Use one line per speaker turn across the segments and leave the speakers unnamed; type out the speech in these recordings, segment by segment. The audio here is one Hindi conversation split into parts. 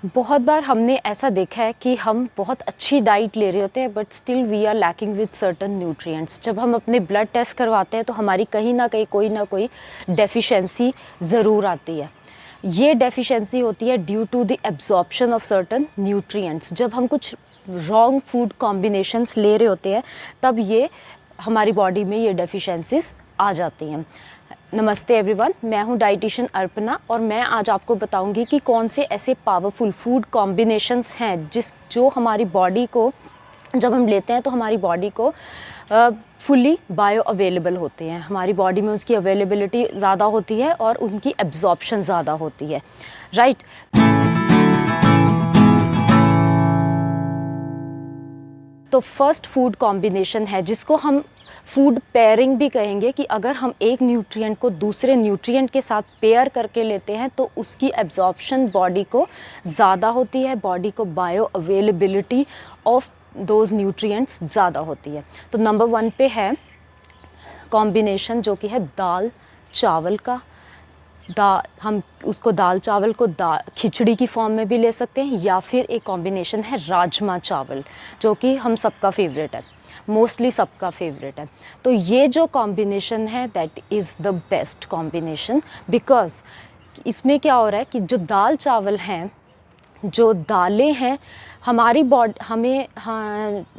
बहुत बार हमने ऐसा देखा है कि हम बहुत अच्छी डाइट ले रहे होते हैं but still we are lacking with certain nutrients. जब हम अपने ब्लड टेस्ट करवाते हैं तो हमारी कहीं ना कोई डेफिशिएंसी ज़रूर आती है। ये डेफिशिएंसी होती है due to the absorption of certain nutrients. जब हम कुछ रॉन्ग फूड कॉम्बिनेशंस ले रहे होते हैं तब ये हमारी बॉडी में ये डेफिशिएंसीज आ जाती हैं। नमस्ते एवरीवन, मैं हूं डाइटिशियन अर्पना और मैं आज आपको बताऊंगी कि कौन से ऐसे पावरफुल फूड कॉम्बिनेशंस हैं जो हमारी बॉडी को जब हम लेते हैं तो हमारी बॉडी को फुली बायो अवेलेबल होते हैं। हमारी बॉडी में उसकी अवेलेबिलिटी ज़्यादा होती है और उनकी एब्जॉर्प्शन ज़्यादा होती है, राइट। तो फर्स्ट फूड कॉम्बिनेशन है जिसको हम फूड पेयरिंग भी कहेंगे कि अगर हम एक न्यूट्रिएंट को दूसरे न्यूट्रिएंट के साथ पेयर करके लेते हैं तो उसकी एब्जॉर्प्शन बॉडी को ज़्यादा होती है, बॉडी को bio availability of those nutrients ज़्यादा होती है। तो नंबर 1 पे है कॉम्बिनेशन जो कि है दाल चावल का। हम उसको दाल चावल को खिचड़ी की फॉर्म में भी ले सकते हैं या फिर एक कॉम्बिनेशन है राजमा चावल जो कि हम सबका फेवरेट है, मोस्टली सबका फेवरेट है। तो ये जो कॉम्बिनेशन है that is the best combination because इसमें क्या हो रहा है कि जो दाल चावल हैं, जो दालें हैं, हमारी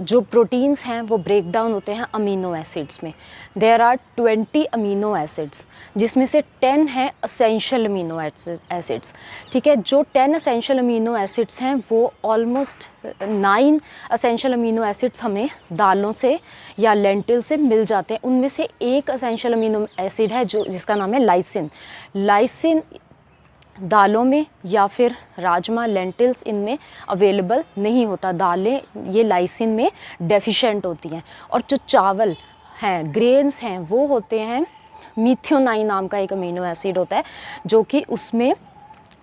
जो प्रोटीन्स हैं वो ब्रेक डाउन होते हैं अमीनो एसिड्स में। देयर आर 20 अमीनो एसिड्स जिसमें से 10 हैं असेंशियल अमीनो एसिड्स, ठीक है। जो 10 असेंशियल अमीनो एसिड्स हैं वो ऑलमोस्ट 9 असेंशियल अमीनो एसिड्स हमें दालों से या लेंटिल से मिल जाते हैं। उनमें से एक असेंशियल अमीनो एसिड है जिसका नाम है लाइसिन। लाइसिन दालों में या फिर राजमा लेंटिल्स इनमें अवेलेबल नहीं होता। दालें ये लाइसिन में डेफिशिएंट होती हैं। और जो चावल हैं, ग्रेन्स हैं, वो होते हैं मीथियोनाइन नाम का एक अमीनो एसिड होता है जो कि उसमें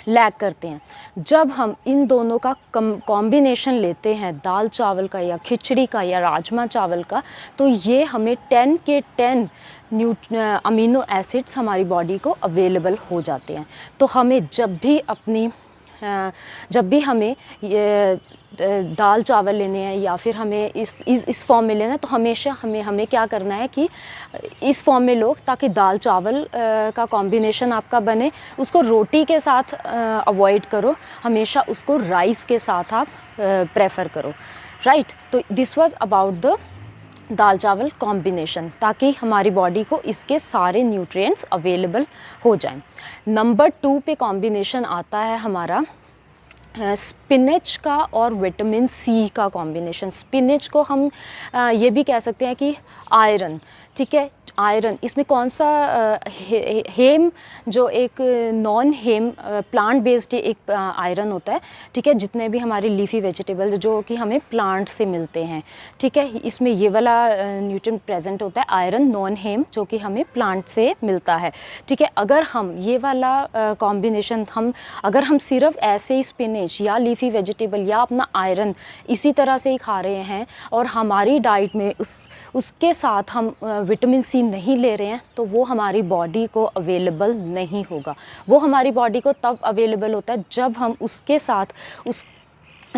लैक करते हैं। जब हम इन दोनों का कॉम्बिनेशन लेते हैं, दाल चावल का या खिचड़ी का या राजमा चावल का, तो ये हमें 10 के 10 अमीनो एसिड्स हमारी बॉडी को अवेलेबल हो जाते हैं। तो हमें जब भी हमें ये दाल चावल लेने हैं या फिर हमें इस फॉर्म में लेना है तो हमेशा हमें क्या करना है कि इस फॉर्म में लो ताकि दाल चावल का कॉम्बिनेशन आपका बने। उसको रोटी के साथ अवॉइड करो, हमेशा उसको राइस के साथ आप प्रेफर करो, राइट। तो दिस वाज अबाउट द दाल चावल कॉम्बिनेशन ताकि हमारी बॉडी को इसके सारे न्यूट्रिएंट्स अवेलेबल हो जाएं। नंबर 2 पे कॉम्बिनेशन आता है हमारा स्पिनच का और विटामिन सी का कॉम्बिनेशन। स्पिनच को हम ये भी कह सकते हैं कि आयरन, ठीक है। आयरन इसमें कौन सा हेम जो एक नॉन हेम प्लांट बेस्ड एक आयरन होता है, ठीक है। जितने भी हमारे लीफी वेजिटेबल जो कि हमें प्लांट से मिलते हैं, ठीक है, इसमें ये वाला न्यूट्रिएंट प्रेजेंट होता है आयरन नॉन हेम जो कि हमें प्लांट से मिलता है, ठीक है। अगर हम ये वाला कॉम्बिनेशन अगर हम सिर्फ ऐसे ही स्पिनच या लीफी वेजिटेबल या अपना आयरन इसी तरह से ही खा रहे हैं और हमारी डाइट में उसके साथ हम विटामिन सी नहीं ले रहे हैं तो वो हमारी बॉडी को अवेलेबल नहीं होगा। वो हमारी बॉडी को तब अवेलेबल होता है जब हम उसके साथ उस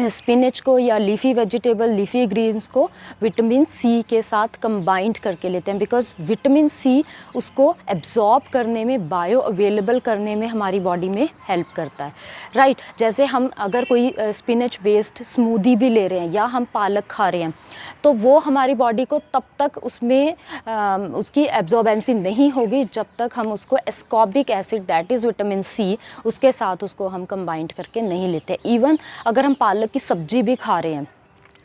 स्पिनच को या लीफी वेजिटेबल, लीफी ग्रीन्स को विटामिन सी के साथ कंबाइंड करके लेते हैं बिकॉज विटामिन सी उसको एब्जॉर्ब करने में, बायो अवेलेबल करने में हमारी बॉडी में हेल्प करता है, राइट। जैसे हम अगर कोई स्पिनच बेस्ड स्मूदी भी ले रहे हैं या हम पालक खा रहे हैं तो वो हमारी बॉडी को तब तक उसमें उसकी एब्जॉर्बेंसी नहीं होगी जब तक हम उसको ascorbic acid that is vitamin C उसके साथ उसको हम कंबाइंड करके नहीं लेते। इवन अगर हम पालक की सब्जी भी खा रहे हैं,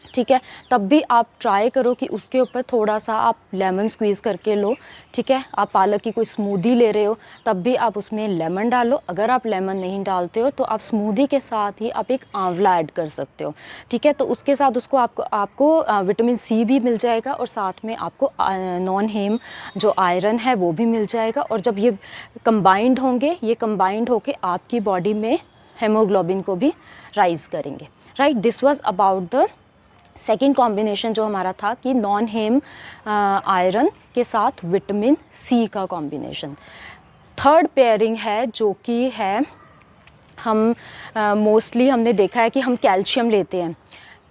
ठीक है, तब भी आप ट्राई करो कि उसके ऊपर थोड़ा सा आप लेमन स्क्वीज़ करके लो, ठीक है। आप पालक की कोई स्मूदी ले रहे हो तब भी आप उसमें लेमन डालो। अगर आप लेमन नहीं डालते हो तो आप स्मूदी के साथ ही आप एक आंवला ऐड कर सकते हो, ठीक है। तो उसके साथ उसको आपको विटामिन सी भी मिल जाएगा और साथ में आपको नॉन हेम जो आयरन है वो भी मिल जाएगा। और जब ये कंबाइंड होंगे, ये कंबाइंड होके आपकी बॉडी में हेमोग्लोबिन को भी राइज करेंगे, right. This was about the second combination जो हमारा था कि नॉन हेम आयरन के साथ विटामिन सी का कॉम्बिनेशन। थर्ड पेयरिंग है जो कि है हम मोस्टली हमने देखा है कि हम कैल्शियम लेते हैं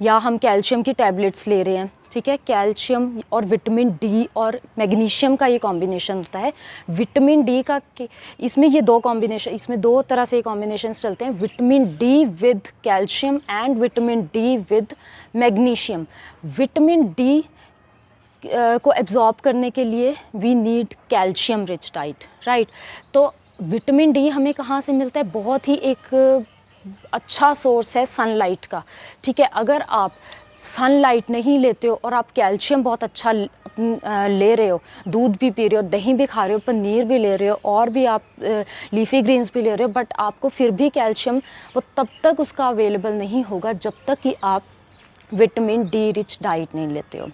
या हम कैल्शियम की टैबलेट्स ले रहे हैं, ठीक है। कैल्शियम और विटामिन डी और मैग्नीशियम का ये कॉम्बिनेशन होता है। विटामिन डी का इसमें ये दो कॉम्बिनेशन, इसमें दो तरह से कॉम्बिनेशंस चलते हैं, vitamin D with calcium and vitamin D with magnesium. Vitamin D को एब्जॉर्ब करने के लिए we need calcium rich diet, right. तो विटामिन डी हमें कहाँ से मिलता है? बहुत ही एक अच्छा सोर्स है सनलाइट का, ठीक है। अगर आप सनलाइट नहीं लेते हो और आप कैल्शियम बहुत अच्छा ले रहे हो, दूध भी पी रहे हो, दही भी खा रहे हो, पनीर भी ले रहे हो और भी आप लीफी ग्रीन्स भी ले रहे हो, बट आपको फिर भी कैल्शियम वो तब तक उसका अवेलेबल नहीं होगा जब तक कि आप विटामिन डी रिच डाइट नहीं लेते हो।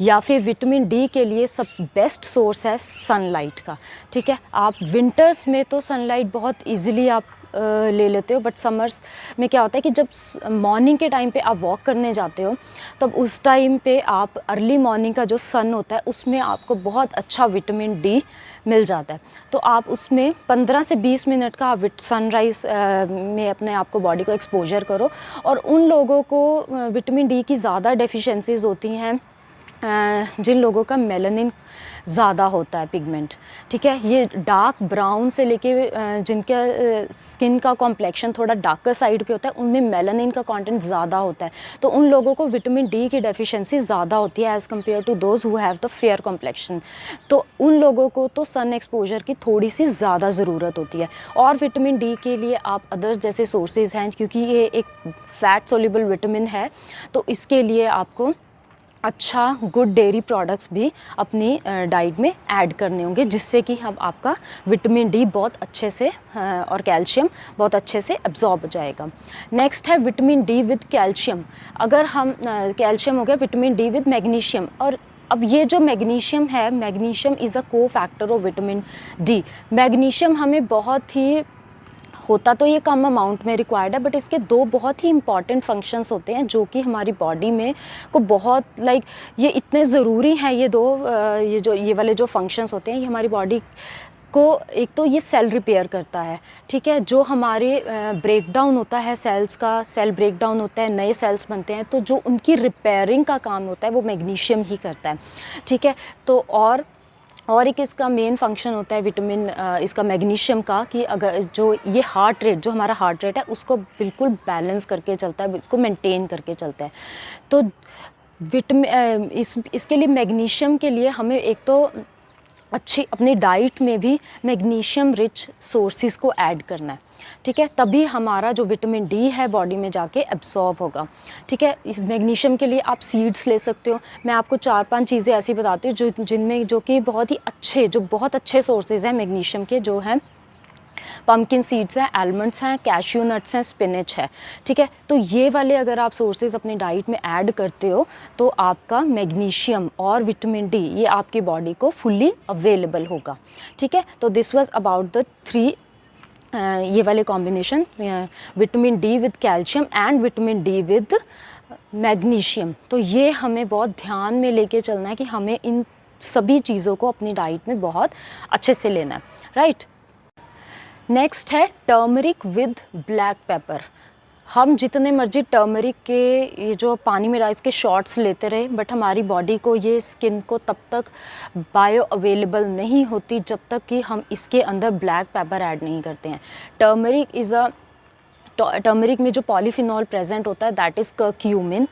या फिर विटामिन डी के लिए सब बेस्ट सोर्स है सनलाइट का, ठीक है। आप विंटर्स में तो सनलाइट बहुत इजीली आप ले लेते हो, बट समर्स में क्या होता है कि जब मॉर्निंग के टाइम पे आप वॉक करने जाते हो तब उस टाइम पे आप अर्ली मॉर्निंग का जो सन होता है उसमें आपको बहुत अच्छा विटामिन डी मिल जाता है। तो आप उसमें 15 से 20 मिनट का आप सनराइज़ में अपने आप को बॉडी को एक्सपोजर करो। और उन लोगों को विटामिन डी की ज़्यादा डेफिशिएंसीज होती हैं जिन लोगों का मेलानिन ज़्यादा होता है पिगमेंट, ठीक है। ये डार्क ब्राउन से लेके जिनका स्किन का कॉम्प्लेक्शन थोड़ा डार्कर साइड पे होता है उनमें मेलानिन का कंटेंट ज़्यादा होता है, तो उन लोगों को विटामिन डी की डेफिशिएंसी ज़्यादा होती है as compare to those who have the fair complexion. तो उन लोगों को तो सन एक्सपोजर की थोड़ी सी ज़्यादा ज़रूरत होती है। और विटामिन डी के लिए आप अदर्स जैसे सोर्सेज हैं, क्योंकि ये एक फैट सोल्यूबल विटामिन है तो इसके लिए आपको अच्छा गुड डेयरी प्रोडक्ट्स भी अपनी डाइट में ऐड करने होंगे, जिससे कि हम आपका विटामिन डी बहुत अच्छे से और कैल्शियम बहुत अच्छे से एब्जॉर्ब हो जाएगा। नेक्स्ट है विटामिन डी विद कैल्शियम। अगर हम कैल्शियम हो गया, विटामिन डी विद मैग्नीशियम। और अब ये जो मैग्नीशियम है, मैग्नीशियम इज़ अ को factor of vitamin D. Magnesium हमें बहुत ही होता तो ये कम अमाउंट में रिक्वायर्ड है, बट इसके दो बहुत ही इंपॉर्टेंट फंक्शंस होते हैं जो कि हमारी बॉडी में को बहुत ये इतने ज़रूरी हैं। ये दो ये वाले जो फंक्शंस होते हैं ये हमारी बॉडी को, एक तो ये सेल रिपेयर करता है, ठीक है। जो हमारे ब्रेकडाउन होता है सेल्स का, सेल ब्रेकडाउन होता है, नए सेल्स बनते हैं, तो जो उनकी रिपेयरिंग का काम होता है वो मैग्नीशियम ही करता है, ठीक है। तो और एक इसका मेन फंक्शन होता है विटामिन इसका मैग्नीशियम का, कि अगर जो ये हार्ट रेट, जो हमारा हार्ट रेट है उसको बिल्कुल बैलेंस करके चलता है, इसको मेंटेन करके चलता है। तो विटामिन इसके लिए मैग्नीशियम के लिए हमें एक तो अच्छी अपनी डाइट में भी मैग्नीशियम रिच सोर्सेज को ऐड करना है, ठीक है। तभी हमारा जो विटामिन डी है बॉडी में जाके एब्सॉर्ब होगा, ठीक है। इस मैग्नीशियम के लिए आप सीड्स ले सकते हो। मैं आपको 4-5 चीज़ें ऐसी बताती हूँ जिनमें जो कि बहुत ही अच्छे, जो बहुत अच्छे सोर्सेज हैं मैग्नीशियम के, जो हैं पम्पकिन सीड्स हैं, आलमंड्स हैं, कैश्यू नट्स हैं, स्पिनच है, ठीक है। तो ये वाले अगर आप सोर्सेज अपनी डाइट में ऐड करते हो तो आपका मैग्नीशियम और विटामिन डी ये आपकी बॉडी को फुल्ली अवेलेबल होगा, ठीक है। तो दिस वाज अबाउट द 3 ये वाले combination, vitamin D with calcium and vitamin D with magnesium. तो ये हमें बहुत ध्यान में लेके चलना है कि हमें इन सभी चीज़ों को अपनी डाइट में बहुत अच्छे से लेना है, राइट। नेक्स्ट है टर्मरिक विद ब्लैक पेपर। हम जितने मर्जी टर्मरिक के ये जो पानी में डाल के शॉट्स लेते रहे, बट हमारी बॉडी को, ये स्किन को तब तक बायो अवेलेबल नहीं होती जब तक कि हम इसके अंदर ब्लैक पेपर ऐड नहीं करते हैं। टर्मरिक में जो पॉलीफिनॉल प्रेजेंट होता है दैट इज़ कर्क्यूमिन,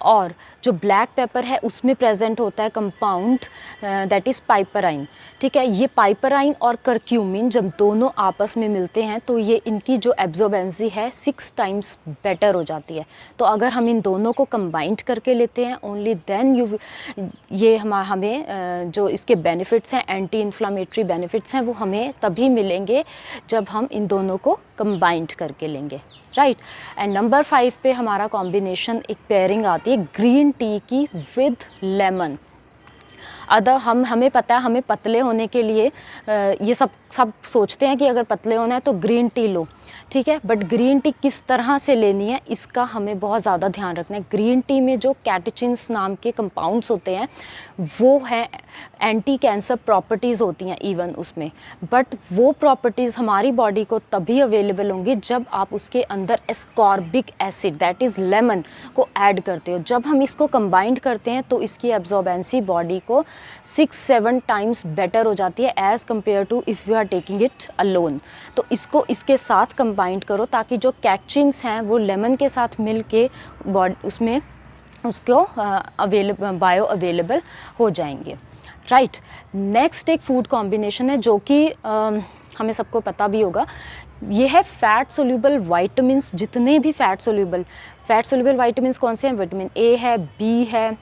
और जो ब्लैक पेपर है उसमें प्रेजेंट होता है कंपाउंड दैट इज़ पाइपराइन, ठीक है। ये पाइपराइन और कर्क्यूमिन जब दोनों आपस में मिलते हैं तो ये इनकी जो एब्जॉर्बेंसी है 6 टाइम्स बेटर हो जाती है। तो अगर हम इन दोनों को कंबाइंड करके लेते हैं ओनली देन ये हमें जो इसके बेनिफिट्स हैं, एंटी इन्फ्लामेटरी बेनिफिट्स हैं, वो हमें तभी मिलेंगे जब हम इन दोनों को कंबाइंड करके लेंगे, राइट। एंड नंबर 5 पे हमारा कॉम्बिनेशन, एक पेयरिंग आती है ग्रीन टी की विद लेमन। हमें पता है हमें पतले होने के लिए ये सब सोचते हैं कि अगर पतले होना है तो ग्रीन टी लो, ठीक है। बट ग्रीन टी किस तरह से लेनी है इसका हमें बहुत ज़्यादा ध्यान रखना है। ग्रीन टी में जो कैटेचिन्स नाम के कंपाउंड्स होते हैं वो हैं एंटी कैंसर प्रॉपर्टीज़ होती हैं इवन उसमें, बट वो प्रॉपर्टीज़ हमारी बॉडी को तभी अवेलेबल होंगी जब आप उसके अंदर ascorbic acid that is lemon को ऐड करते हो। जब हम इसको कंबाइंड करते हैं तो इसकी एब्जॉर्बेंसी बॉडी को 6-7 टाइम्स बेटर हो जाती है as compare to if you are taking it alone. तो इसको इसके साथ कंबाइंड करो ताकि जो कैटचिन्स हैं वो लेमन के साथ मिल के बॉडी उसमें उसको बायो अवेलेबल हो जाएंगे, राइट। नेक्स्ट एक फूड कॉम्बिनेशन है जो कि हमें सबको पता भी होगा, ये है फैट सोल्यूबल वाइटामिन्स। जितने भी फैट सोल्यूबल वाइटामिन्स कौन से हैं, विटामिन ए है, बी है,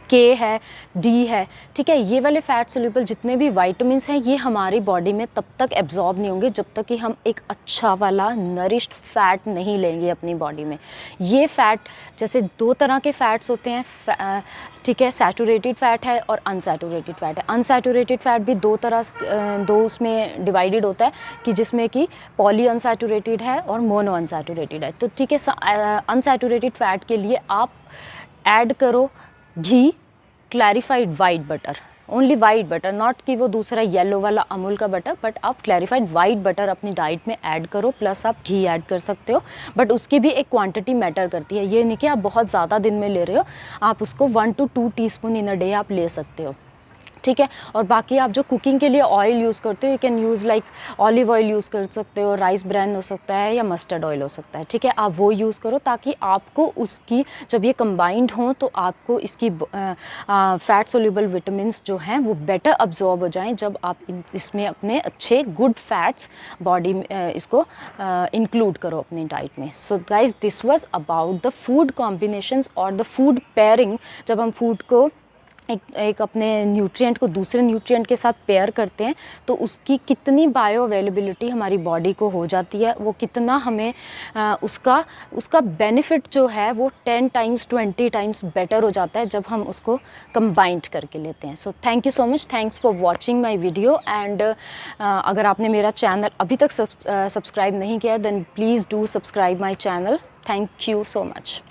के है, डी है, ठीक है। ये वाले फैट सोल्यूबल जितने भी वाइटामिन्स हैं ये हमारी बॉडी में तब तक एब्जॉर्ब नहीं होंगे जब तक कि हम एक अच्छा वाला नरिश्ड फैट नहीं लेंगे अपनी बॉडी में। ये फैट जैसे 2 तरह के फैट्स होते हैं, ठीक है, सैचुरेटेड फैट है और अनसैचुरेटेड फैट है। अनसैचुरेटेड फैट भी दो उसमें डिवाइडेड होता है कि जिसमें कि पॉली अनसैचुरेटेड है और मोनो अनसैचुरेटेड है। तो ठीक है, अनसैचुरेटेड फैट के लिए आप ऐड करो घी, clarified white butter, only white butter, not कि वो दूसरा येलो वाला अमूल का बटर, बट आप क्लैरिफाइड वाइट बटर अपनी डाइट में ऐड करो, प्लस आप घी ऐड कर सकते हो। बट उसकी भी एक क्वांटिटी मैटर करती है, ये नहीं कि आप बहुत ज़्यादा दिन में ले रहे हो, आप उसको 1 to 2 teaspoon in a day आप ले सकते हो, ठीक है। और बाकी आप जो कुकिंग के लिए ऑयल यूज़ करते हो, you can use like olive oil use कर सकते हो, राइस ब्रान हो सकता है या मस्टर्ड ऑयल हो सकता है, ठीक है। आप वो यूज़ करो ताकि आपको उसकी जब ये कंबाइंड हो तो आपको इसकी फैट सोल्यूबल विटामिन्स जो हैं वो बेटर अब्जॉर्ब हो जाएं जब आप इसमें अपने अच्छे गुड फैट्स बॉडी में इसको इंक्लूड करो अपनी डाइट में। So guys, this was about the food combinations और द फूड पेयरिंग। जब हम फूड को एक अपने न्यूट्रिएंट को दूसरे न्यूट्रिएंट के साथ पेयर करते हैं तो उसकी कितनी बायो अवेलेबिलिटी हमारी बॉडी को हो जाती है, वो कितना हमें उसका बेनिफिट जो है वो 10 टाइम्स 20 टाइम्स बेटर हो जाता है जब हम उसको कंबाइंड करके लेते हैं। So thank you so much, thanks for watching my video. And अगर आपने मेरा चैनल अभी तक सब्सक्राइब नहीं किया then please do subscribe my channel. Thank you so much.